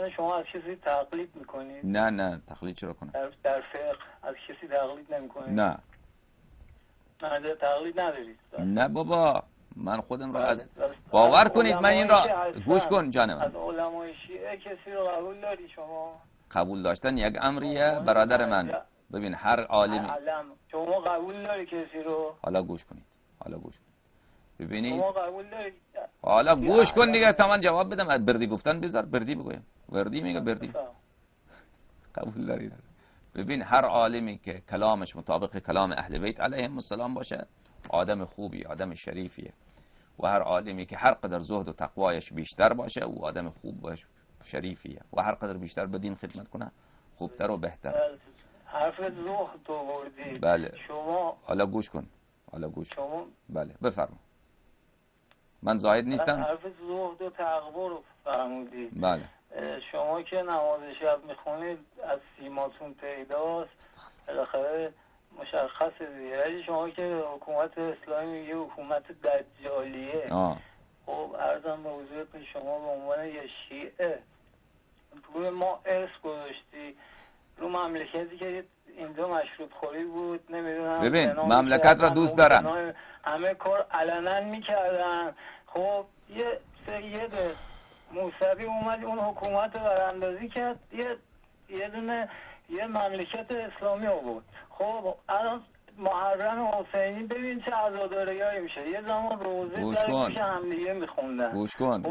مثلا شما از کسی تقلید میکنید؟ نه تقلید چرا کنم؟ در فقه از کسی تقلید نمیکنید؟ نه تقلید ندارید؟ نه بابا، من خودم را از باور کنید من این را گوش کن جانم، از علمای شیعه کسی رو قبول داری شما؟ قبول داشتن یک امریه برادر من. ببین هر عالمی شما قبول داری کسی رو؟ حالا گوش کنید، ببینید شما قبول دارید؟ حالا گوش کن دیگه تا من جواب بدم. از بردی گفتن بذار بردی بگویم. وردی میگه بردی قبول دارید؟ ببین هر عالمی که کلامش مطابق کلام اهل بیت علیهم السلام باشه آدم خوبی، آدم شریفیه، و هر عالمی که هر قدر زهد و تقوایش بیشتر باشه او آدم خوب باشه شریفیه، و هر قدر بیشتر به دین خدمت کنه خوبتر و بهتر. حرف زهد تو بردی. بله شما حالا گوش کن شما بله بفرما. من زاهد نیستم. حرف زهد و تقوا رو فرمودی. بله شما که نماز شب میخونید از سیماتون پیداست، بالاخره مشخصه دیگه. ولی شما که حکومت اسلامی یه حکومت دجالیه، خب عرضم به حضورتون شما به عنوان یه شیعه روی ما ارث گذاشتی، رو مملکتی که اینجا مشروط خوری بود، نمیدونم ببین مملکت را دوست دارن، همه کار علنا میکردن. خب یه سید موسوی اومد اون حکومت رو براندازی کرد، یه دونه یه مملکت اسلامی آورد. خب الان محرم حسینی ببین چه عزاداریایی میشه. یه زمان روزه در پیش همدیگه میخوندن. گوش کن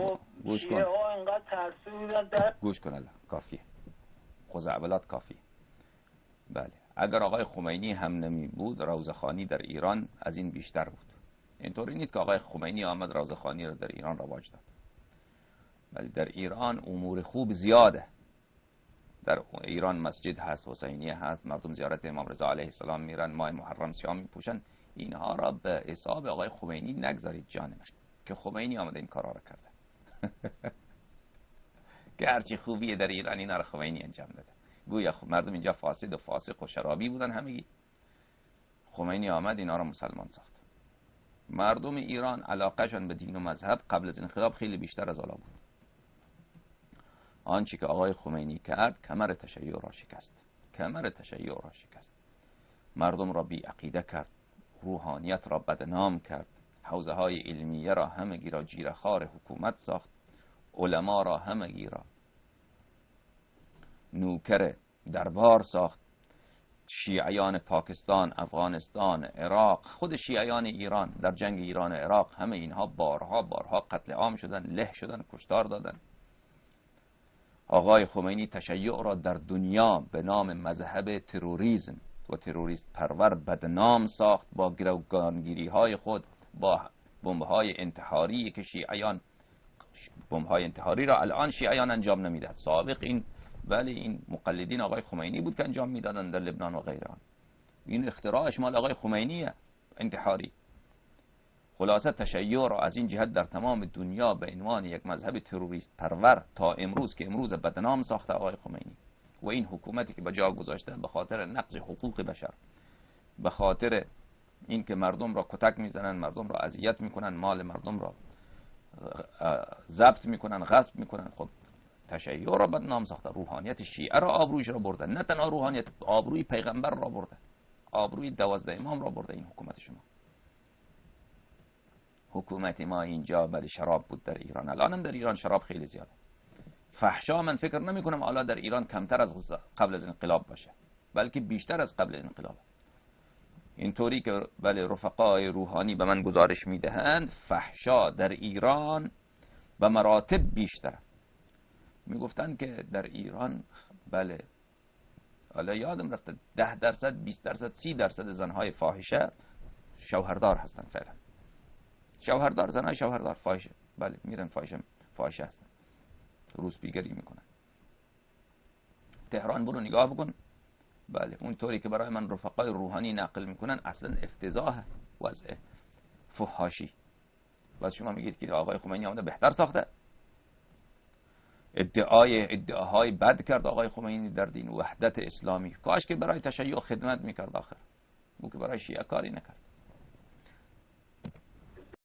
شیعه ها انقدر ترسو بودن. گوش کن الله کافیه، خزعبلات کافیه. بله اگر آقای خمینی هم نمی بود روزخوانی در ایران از این بیشتر بود. اینطوری نیست که آقای خمینی آمد روزخوانی رو در ایران رواج داد، ولی در ایران امور خوب زیاده. در ایران مسجد هست، حسینیه هست، مردم زیارت امام رضا علیه السلام میرن، ماه محرم سیام میپوشن. اینها را به حساب آقای خمینی نگذارید جانم، که خمینی آمده این کارا را کرده. که هرچی خوبیه در ایران اینا را خمینی انجام داده. گویا مردم اینجا فاسد و فاسق و شرابی بودن همگی، خمینی آمد اینا را مسلمان ساخت. مردم ایران علاقهشان به دین و مذهب قبل از انقلاب خیلی بیشتر از حالا بود. آنچه که آقای خمینی کرد کمر تشیع را شکست. مردم را بی عقیده کرد، روحانیت را بدنام کرد، حوزه های علمیه را همگی را جیره‌خوار حکومت ساخت، علما را همگی را نوکر دربار ساخت. شیعیان پاکستان، افغانستان، عراق، خود شیعیان ایران در جنگ ایران و عراق همه اینها بارها قتل عام شدن، له شدن، کشتار دادن. آقای خمینی تشیع را در دنیا به نام مذهب تروریسم و تروریست پرور بدنام ساخت با گروگانگیری های خود، با بمب‌های انتحاری که شیعیان بمب‌های انتحاری را الان شیعیان انجام نمیداد. سابق این مقلدین آقای خمینی بود که انجام میدادن در لبنان و غیره. این اختراعش مال آقای خمینیه، انتحاری. خلاصه تشیع را از این جهت در تمام دنیا به عنوان یک مذهب تروریست پرور تا امروز که امروز بدنام ساخته آقای خمینی و این حکومتی که به جا گذاشته به خاطر نقض حقوق بشر، به خاطر اینکه مردم را کتک میزنن، مردم را اذیت میکنن، مال مردم را ضبط میکنن، غصب میکنن. خب تشیع را بدنام ساخته، روحانیت شیعه را آبرویش را برده، نه تنها روحانیت، آبروی پیغمبر را برده، آبروی 12 امام را برده. این حکومت شما، حکومت ما اینجا ولی شراب بود در ایران. الانم در ایران شراب خیلی زیاده. فحشا من فکر نمی کنم حالا در ایران کمتر از قبل از انقلاب باشه، بلکه بیشتر از قبل انقلاب. اینطوری که ولی رفقای روحانی به من گزارش میدهند فحشا در ایران به مراتب بیشتره. میگفتن که در ایران بله، حالا یادم رفته 10%، 20%، 30% زنهای فاحشه شوهردار هستن فعلا. شوهردار، زنهای شوهردار فاحشه، بله میرن فاحشه هستن، روسپیگری میکنن. تهران برو نگاه بکن، بله اونطوری که برای من رفقای روحانی نقل میکنن اصلا افتضاح وضع فحاشی. بعد شما میگید که آقای خمینی آمده بهتر ساخته. ادعاهای بد کرد آقای خمینی در دین، وحدت اسلامی. کاش که برای تشیع خدمت میکرد آخر، او که برای شیعه کاری نکرد.